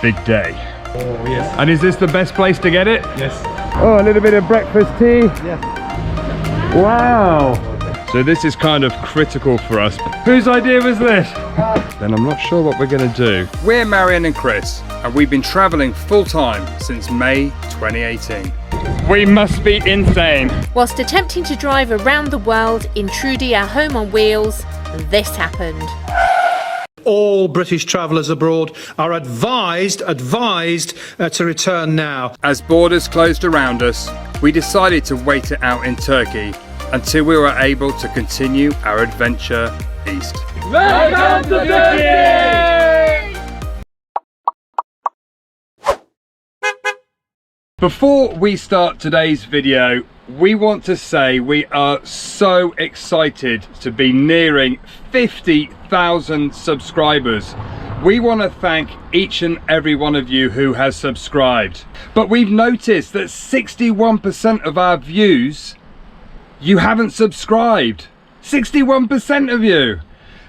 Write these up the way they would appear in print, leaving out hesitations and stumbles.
Big day. Oh, yes. And is this the best place to get it? Yes. Oh, a little bit of breakfast tea. Yes. Wow. So this is kind of critical for us. Whose idea was this? Then I'm not sure what we're gonna do. We're Marion and Chris, and we've been traveling full time since May 2018. We must be insane. Whilst attempting to drive around the world in Trudy, our home on wheels, this happened. All British travellers abroad are advised to return now. As borders closed around us, we decided to wait it out in Turkey until we were able to continue our adventure east. Welcome to Turkey! Before we start today's video, we want to say we are so excited to be nearing 50,000 subscribers. We want to thank each and every one of you who has subscribed. But we've noticed that 61% of our views, you haven't subscribed. 61% of you.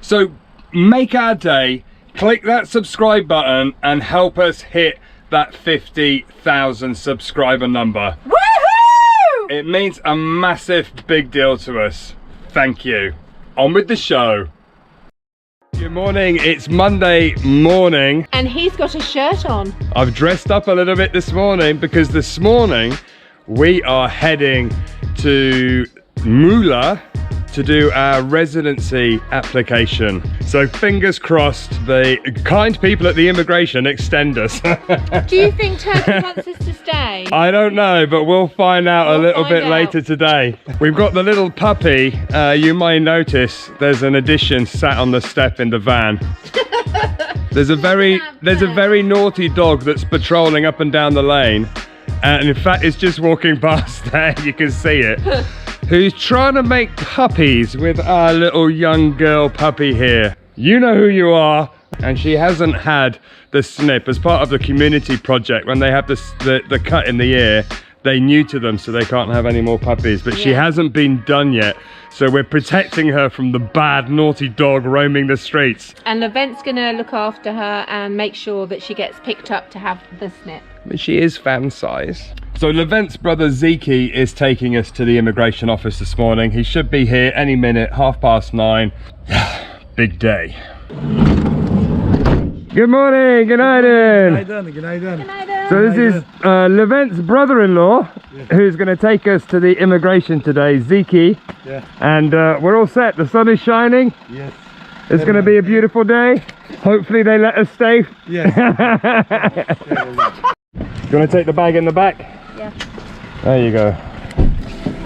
So make our day, click that subscribe button and help us hit that 50,000 subscriber number. Woohoo! It means a massive big deal to us. Thank you. On with the show. Good morning, it's Monday morning. And he's got a shirt on. I've dressed up a little bit this morning because this morning we are heading to Muğla to do our residency application. So fingers crossed the kind people at the immigration extend us. Do you think Turkey wants us to stay? I don't know, but we'll find out a little bit later today. We've got the little puppy. You might notice there's an addition sat on the step in the van. There's a very naughty dog that's patrolling up and down the lane. And in fact, it's just walking past there, you can see it. Who's trying to make puppies with our little young girl puppy here. You know who you are. And she hasn't had the snip as part of the community project. When they have the cut in the ear, they neuter them so they can't have any more puppies. But she hasn't been done yet. So we're protecting her from the bad, naughty dog roaming the streets. And Levent's gonna look after her and make sure that she gets picked up to have the snip. But she is fan size. So Levent's brother Zeki is taking us to the immigration office this morning. He should be here any minute, 9:30. Big day. Good morning, good night. So this is Levent's brother-in-law who's going to take us to the immigration today, Zeki. Yeah. And we're all set, the sun is shining. Yes. It's going to be a beautiful day. Hopefully they let us stay. Yes. You want to take the bag in the back? Yeah. There you go.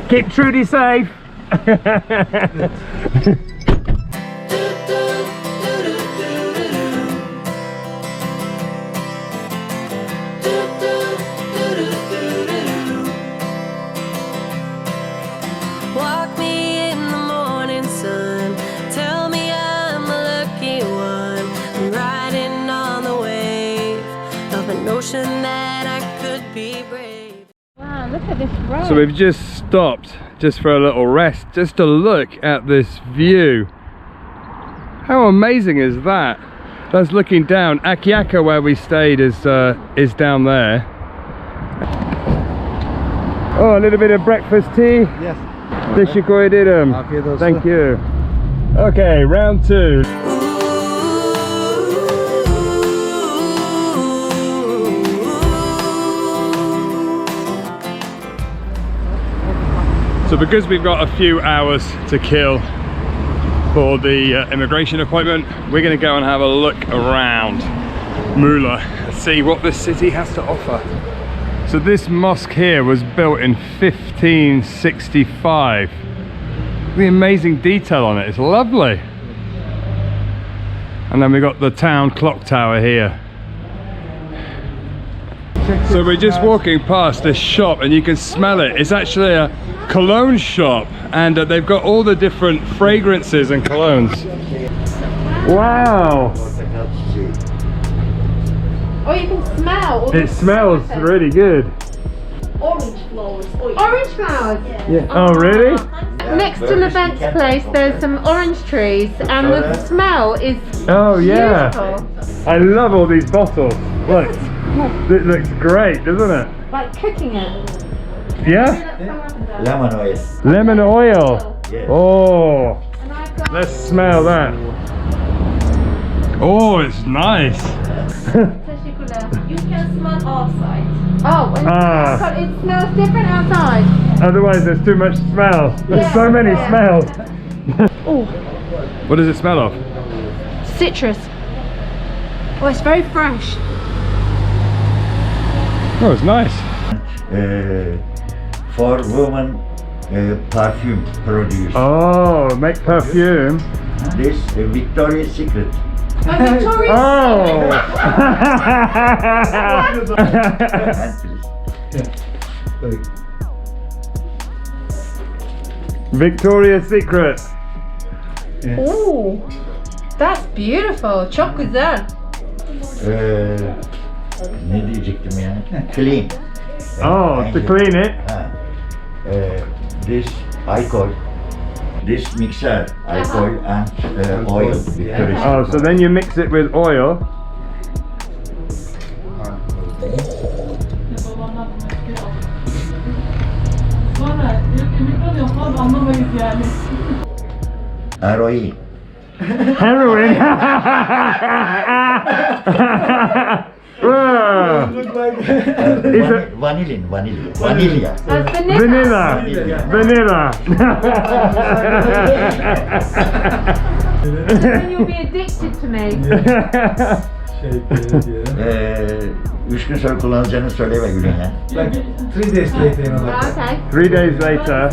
Keep Trudy safe. Walk me in the morning sun. Tell me I'm the lucky one. I'm riding on the wave of an ocean that I could be brave. Wow, look at this road. So we've just stopped just for a little rest, just to look at this view. How amazing is that? That's looking down. Akyaka, where we stayed, is down there. Oh, a little bit of breakfast tea. Yes. Teşekkür ederim. Thank you. Okay, round two. So because we've got a few hours to kill for the immigration appointment, we're going to go and have a look around Muğla and see what this city has to offer. So this mosque here was built in 1565. The amazing detail on it, it's lovely. And then we've got the town clock tower here. So we're just walking past this shop and you can smell it. It's actually a cologne shop, and they've got all the different fragrances and colognes. Wow! Oh, you can smell. All It smells really good. Orange flowers. Orange flowers? Yeah. Oh, really? Next to Levent's place, there's some orange trees, and the smell is Oh, yeah. beautiful. I love all these bottles. Look, it looks great, doesn't it? Like cooking it. Yeah? Lemon oil. Lemon oil. Yes. Oh, And I've got let's smell that. Oh, it's nice. You can smell outside. Oh, and Ah. it smells different outside. Otherwise, there's too much smell. There's Yeah, so many yeah. smells. Oh, What does it smell of? citrus. Oh, it's very fresh. Oh, it's nice. For women, perfume produce. Oh, make perfume. This Victoria's Secret. Oh, Victoria's Oh. And please. Victoria's Secret. Oh, that's beautiful. Çok güzel. Ne diyecektim ya? Clean. Oh, to clean it. Ha. This alcohol, this mixer, alcohol and oil. Victoria's Oh, so then you mix it with oil. ROE. Heroin. Wow. Vanilla. Vanilla. Vanilla. Then you'll be addicted to me. 3 gün sonra kullanacağını söyle ve Gülün ya. Like 3 days later, you know, like Okay. 3 days later.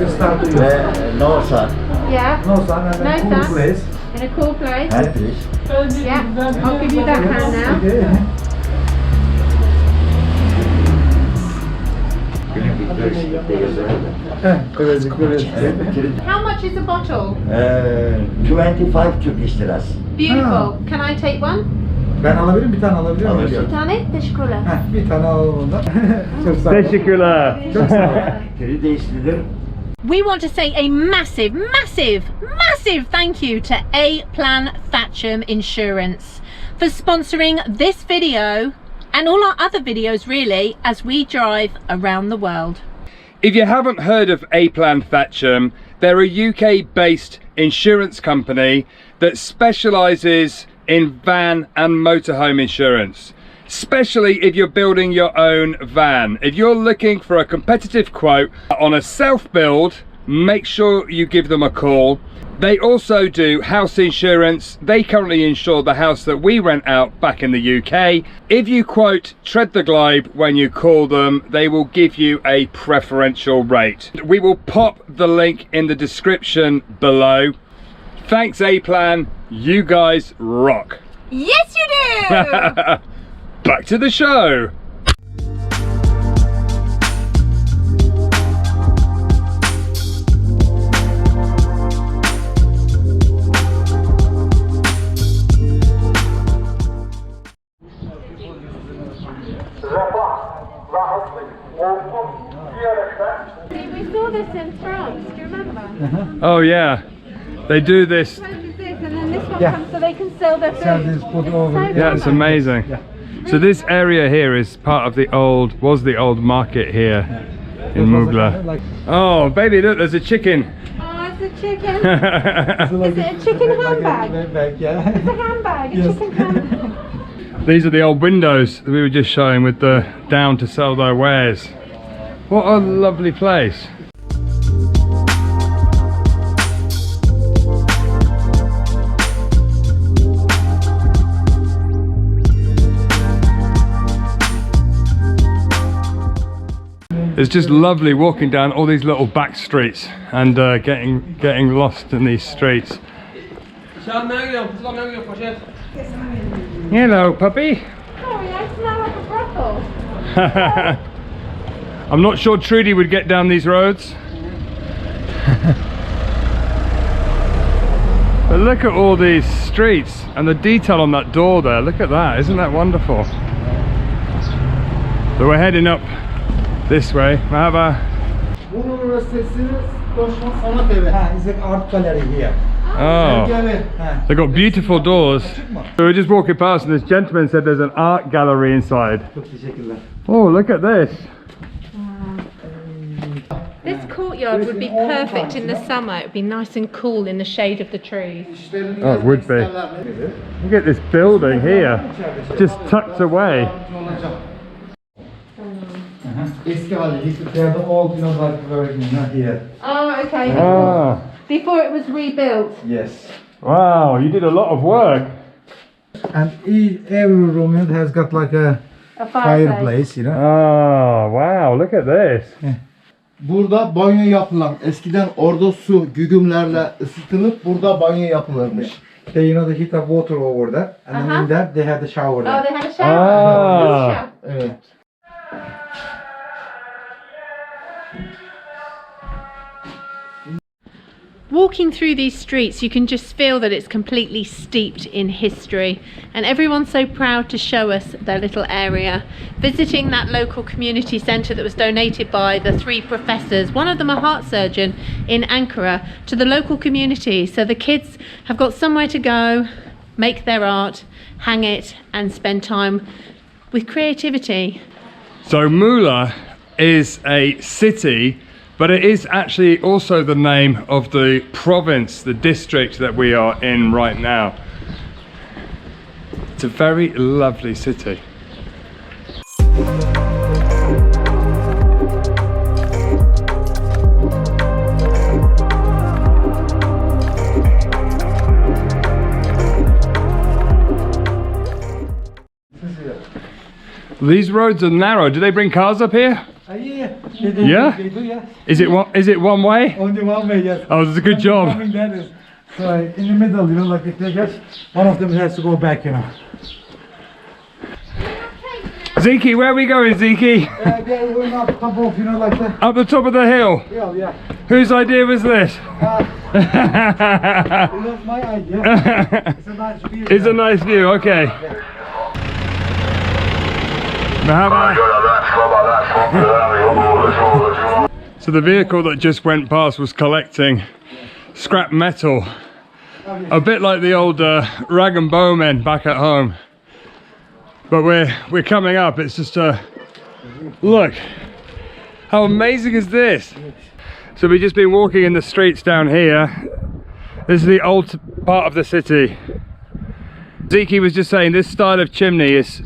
you start to use Ve no sun, Yeah. no sun and then No cool sun. place. In a cool place. and please. Yeah. I'll give you that hand now. Okay. Gülün Victoria's Secret'te yazıyor da. Because How much is a bottle? 25 Turkish liras. Beautiful. Can I take one? ben alabilirim, bir tane alabilir miyim? Alırsın. Bir tane. Teşekkürler. Heh, bir tane alalım ondan. Çok sağ olun. Teşekkürler. 3 days later, We want to say a massive, massive, massive thank you to A Plan Thatcham Insurance for sponsoring this video and all our other videos really as we drive around the world. If you haven't heard of A-Plan Thatcham, they're a UK-based insurance company that specialises in van and motorhome insurance, especially if you're building your own van. If you're looking for a competitive quote on a self-build, make sure you give them a call. They also do house insurance. They currently insure the house that we rent out back in the UK. If you quote Tread the Globe when you call them, they will give you a preferential rate. We will pop the link in the description below. Thanks A-Plan, you guys rock. Yes, you do! Back to the show. We saw this in France, do you remember? Oh yeah, they do this. And then this one Yeah. comes so they can sell their Sell food. this, put over. Yeah, it's amazing. So this area here is part of the old market here in Mugla. Like, Oh baby, look, there's a chicken. Oh, it's a chicken. so Is it a chicken handbag? Bag, yeah. It's a handbag, a Yes. chicken handbag. These are the old windows that we were just showing with the down to sell their wares. What a lovely place. It's just lovely walking down all these little back streets and getting lost in these streets. Hello, puppy. Sorry, I smell like a brothel. I'm not sure Trudy would get down these roads. But look at all these streets and the detail on that door there. Look at that, isn't that wonderful? So we're heading up this way. Merhaba. Bunun üniversitesi Koçman Sanat Evi. Ha, it's an art gallery here. Oh, Gel. they've got beautiful doors. So we're just walking past and this gentleman said there's an art gallery inside. Çok teşekkürler. Oh, look at this. This courtyard would be perfect in the summer. It would be nice and cool in the shade of the trees. Oh, it would be. Look at this building here, just tucked away. Eski hali. They are the old, you know, like version, not here. Oh, okay. Ah, Before it was rebuilt. Yes. wow, you did a lot of work. And every room has got like a A fireplace. fireplace, you know. Oh, wow, look at this. Burada banyo yapılan, eskiden orada su gügümlerle ısıtılıp burada banyo yapılırmış. They, you know, they heat up water over there, and then in there they have the shower Oh, there. they had a shower. Ah. Evet. Walking through these streets, you can just feel that it's completely steeped in history, and everyone's so proud to show us their little area. Visiting that local community centre that was donated by the 3 professors, one of them a heart surgeon in Ankara, to the local community, so the kids have got somewhere to go, make their art, hang it, and spend time with creativity. So Muğla is a city, but it is actually also the name of the province, the district that we are in right now. It's a very lovely city. These roads are narrow. Do they bring cars up here? Yeah. Yeah? They do, yeah. Is it one way? Only one way, yes. Oh, that's a good job. Coming that is. So in the middle, you know, like if they catch, one of them has to go back, you know. Ziki, where are we going, Ziki? They're going up top of, you know, like the Up the top of the hill. hill, yeah. Whose idea was this? It was my idea. It's a nice view. It's a nice view, okay. Merhaba. So the vehicle that just went past was collecting scrap metal. A bit like the old rag and bowmen back at home. But we're coming up, it's just look, how amazing is this? So we've just been walking in the streets down here. This is the old part of the city. Ziki was just saying this style of chimney is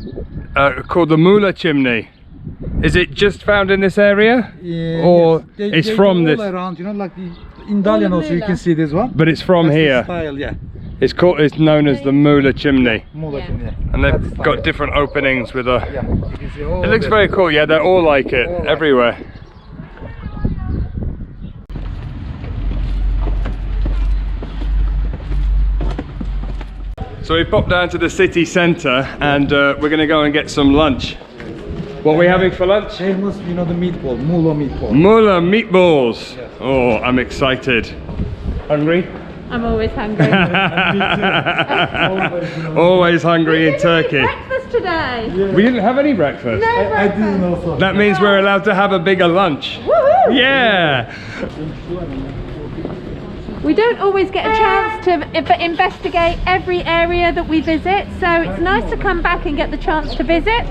called the Muğla chimney. Is it just found in this area? Yeah, Or yes. it's They from all this? around, you know, like the, in Dalian also you can see this one. But it's from That's the here. style, yeah. It's known as the Muğla chimney. Muğla chimney, yeah. And That's they've the got style. different openings with a... Yeah, you can see all It looks this. very cool, yeah, they're all like it, All like everywhere. So we popped down to the city centre and we're going to go and get some lunch. What are we having for lunch? Famous, you know, the meatball, Muğla meatball. Muğla meatballs. Oh, I'm excited. Hungry? I'm always hungry. Always hungry in Turkey. Breakfast today. We didn't have any breakfast. No I breakfast. didn't know so. That means we're allowed to have a bigger lunch. Woohoo! Yeah. We don't always get a chance to investigate every area that we visit, so it's nice to come back and get the chance to visit.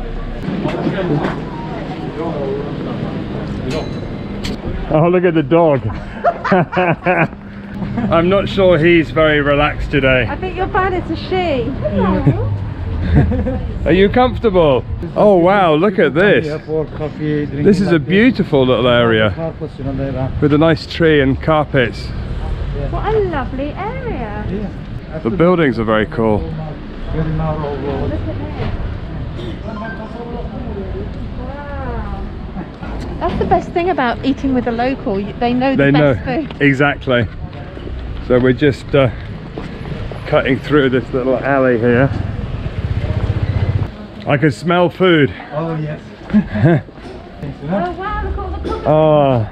Oh, look at the dog. I'm not sure he's very relaxed today. I think you'll find it's a she. Are you comfortable? Oh wow, look at Yeah, this. for coffee, drinking. This is a like beautiful little area Carpets, you know, there are. with a nice tree and carpets. What a lovely area. Yeah. The buildings are very cool. Very narrow road. Look at this. Wow. That's the best thing about eating with a local. They know the They know best food. exactly. So we're just cutting through this little alley here. I can smell food. Oh, yes. Oh wow, look at all the cooking. Oh,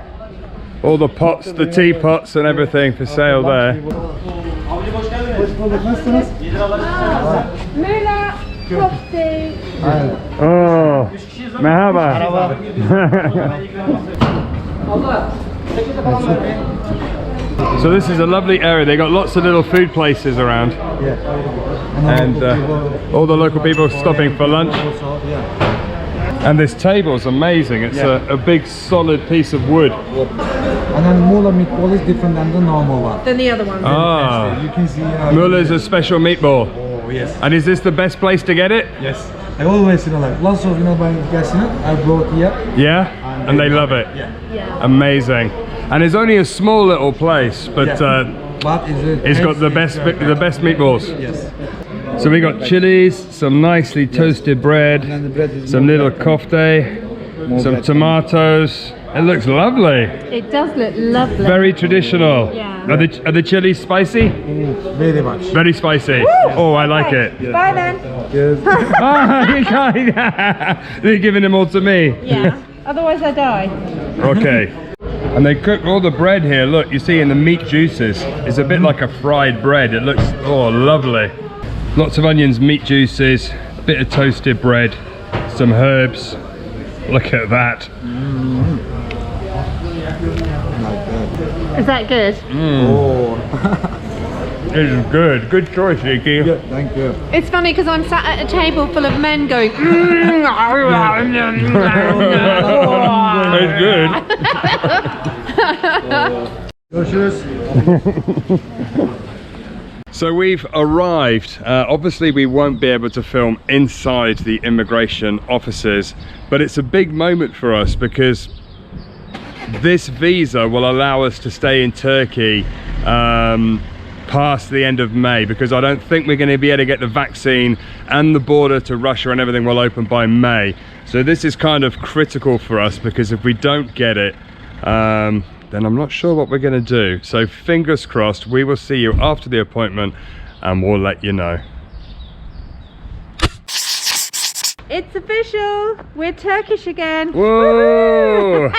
all the pots, the teapots and everything for sale there. Hoş bulduk, nasılsınız? Muğla, Köfte. Oh, merhaba. So this is a lovely area. They got lots of little food places around, Yeah. and all the local people stopping for lunch. Also, yeah. And this table's amazing. It's a big solid piece of wood. And then Muller meatball is different than the normal one. Than the other one. Ah, You can see, you know. Muller's a special meatball. Oh, yes. And is this the best place to get it? Yes. I always, you know, like lots of, you know, buying gas, you know, I brought here. Yeah? And they love it. Yeah. Amazing. And it's only a small little place, but But it's got the best meatballs. Yes. So we got chilies, some nicely toasted bread, And the bread is some little kofte, some tomatoes. It looks lovely. It does look lovely. Very traditional. Yeah. Are the chilies spicy? very much. Very spicy. Oh, I like it. Bye then. Yes. Ah, you can't. They're giving them all to me. Yeah. Otherwise I die. Okay. And they cook all the bread here. Look, you see in the meat juices. It's a bit like a fried bread. It looks, oh, lovely. Lots of onions, meat juices, bit of toasted bread, some herbs. Look at that. Is that good? Oh. It is good. Good choice, Vicky. Yeah, thank you. It's funny because I'm sat at a table full of men going. It's good. Görüşürüz. So we've arrived. Obviously we won't be able to film inside the immigration offices, but it's a big moment for us because this visa will allow us to stay in Turkey past the end of May, because I don't think we're going to be able to get the vaccine, and the border to Russia and everything will open by May. So this is kind of critical for us, because if we don't get it, then I'm not sure what we're going to do. So fingers crossed, we will see you after the appointment and we'll let you know. It's official. We're Turkish again. Whoa!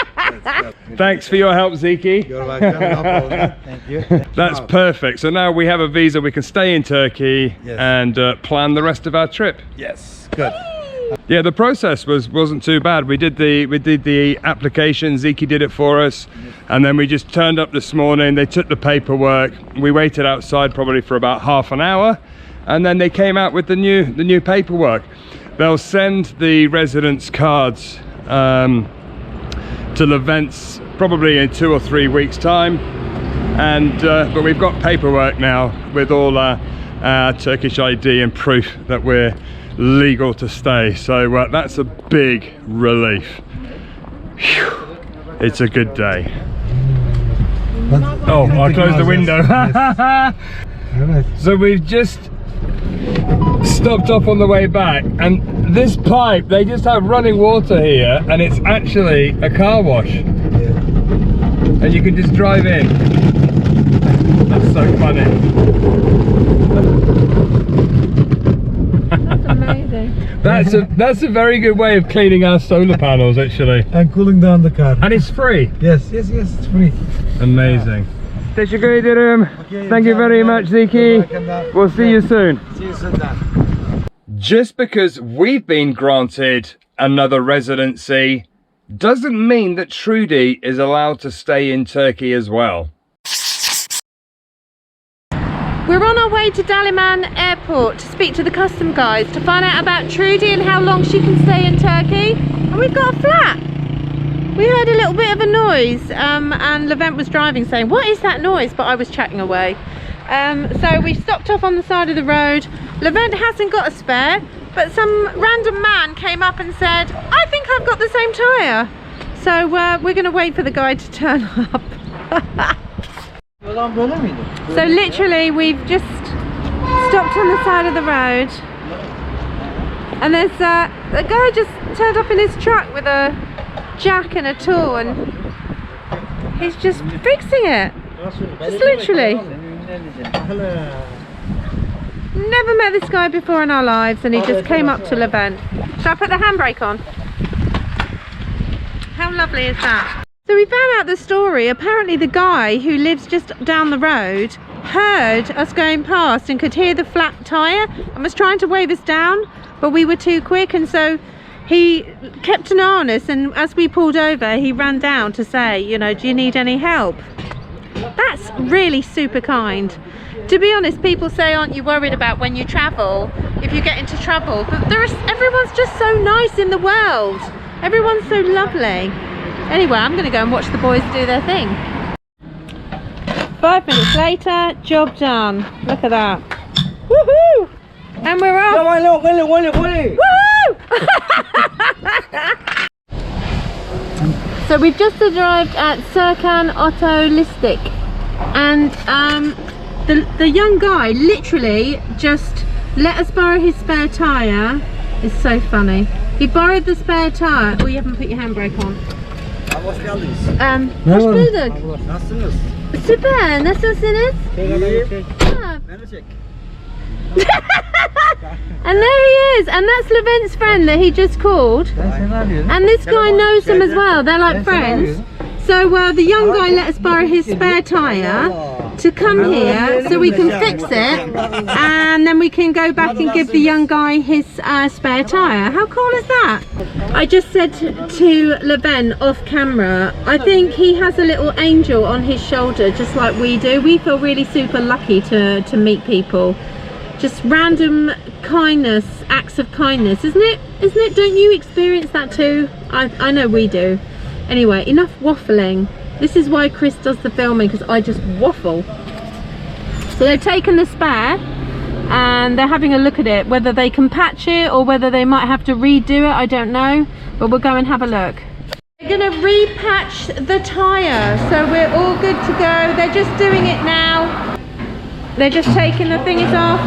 Thanks for your help, Ziki. You're welcome. No problem. Thank you. That's perfect. So now we have a visa, we can stay in Turkey and plan the rest of our trip. Yes. Good. Yeah, the process wasn't too bad. We did the application. Ziki did it for us, and then we just turned up this morning. They took the paperwork. We waited outside probably for about half an hour, and then they came out with the new paperwork. They'll send the residence cards to Levents probably in 2 or 3 weeks time, and but we've got paperwork now with all our Turkish ID and proof that we're legal to stay, so that's a big relief. Whew. It's a good day. Oh, I'll close the window. So we've just stopped off on the way back, and this pipe, they just have running water here, and it's actually a car wash, and you can just drive in. That's so funny. Amazing. That's a very good way of cleaning our solar panels, actually. And cooling down the car. And it's free. Yes, it's free. Amazing. Teşekkür ederim. Thank you very much, Ziki. We'll see you soon. See you soon then. Just because we've been granted another residency doesn't mean that Trudy is allowed to stay in Turkey as well. We're on our way to Daliman Airport to speak to the custom guys to find out about Trudy and how long she can stay in Turkey. And we've got a flat. We heard a little bit of a noise and Levent was driving saying, what is that noise? But I was chatting away. So we stopped off on the side of the road. Levent hasn't got a spare, but some random man came up and said, I think I've got the same tyre. So we're going to wait for the guy to turn up. So literally we've just stopped on the side of the road, and there's a guy just turned up in his truck with a jack and a tool, and he's just fixing it. Just literally. Never met this guy before in our lives, and he just came up to Levent. Shall I put the handbrake on? How lovely is that? So we found out the story. Apparently the guy who lives just down the road heard us going past and could hear the flat tyre and was trying to wave us down, but we were too quick, and so he kept an eye on us, and as we pulled over he ran down to say, you know, do you need any help? That's really super kind. To be honest, people say, aren't you worried about when you travel, if you get into trouble? But everyone's just so nice in the world. Everyone's so lovely. Anyway, I'm going to go and watch the boys do their thing. 5 minutes later, job done. Look at that. Woohoo! And we're off. Woohoo! So we've just arrived at Serkan Otolistik, and the young guy literally just let us borrow his spare tyre. It's so funny. He borrowed the spare tyre. Oh, you haven't put your handbrake on. Hoş geldiniz. Hoş bulduk. Nasılsınız? Süper. Nasılsınız? Ah. Beni çek. And there he is, and that's Levent's friend that he just called. And this guy knows him as well. They're like friends. So the young guy let us borrow his spare tyre to come here so we can fix it, and then we can go back and give the young guy his spare tyre. How cool is that? I just said to Levent off camera, I think he has a little angel on his shoulder just like we do. We feel really super lucky to meet people. Just random kindness, acts of kindness, isn't it? Isn't it? Don't you experience that too? I know we do. Anyway, enough waffling. This is why Chris does the filming, because I just waffle. So they've taken the spare and they're having a look at it. Whether they can patch it or whether they might have to redo it, I don't know. But we'll go and have a look. They're gonna repatch the tyre, so we're all good to go. They're just doing it now. They're just taking the thingies off.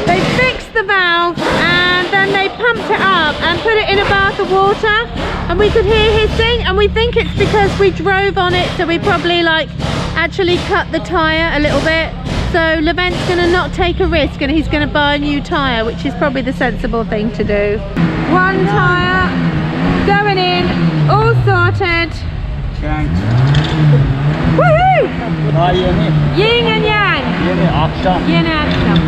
They fixed the valve and then they pumped it up and put it in a bath of water, and we could hear hissing, and we think it's because we drove on it, so we probably like actually cut the tyre a little bit. So Levent's gonna not take a risk and he's gonna buy a new tyre, which is probably the sensible thing to do. One tyre going in, all sorted. Woohoo! Daha yeni. Yin and yang. Yeni akşam. Yeni akşam.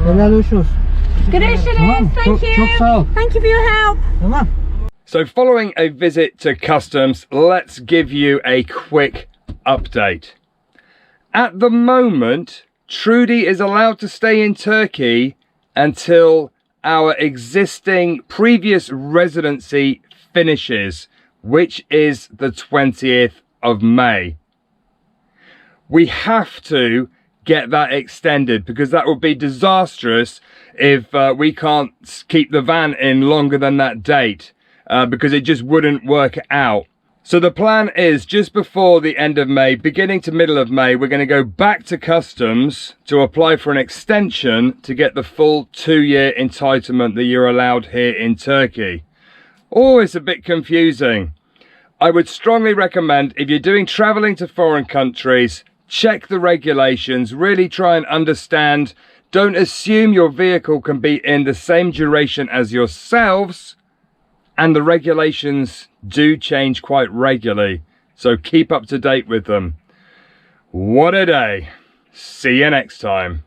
Helal olsun. Görüşürüz. Tamam, Thank you. çok sağ ol. Thank you for your help. Tamam. So following a visit to customs, let's give you a quick update. At the moment, Trudy is allowed to stay in Turkey until our existing previous residency finishes, which is the 20th of May. We have to get that extended because that would be disastrous if we can't keep the van in longer than that date, because it just wouldn't work out. So the plan is just before the end of May, beginning to middle of May, we're going to go back to customs to apply for an extension to get the full 2-year entitlement that you're allowed here in Turkey. Oh, it's a bit confusing. I would strongly recommend, if you're doing traveling to foreign countries, check the regulations, really try and understand. Don't assume your vehicle can be in the same duration as yourselves, and the regulations do change quite regularly, so keep up to date with them. What a day. See you next time.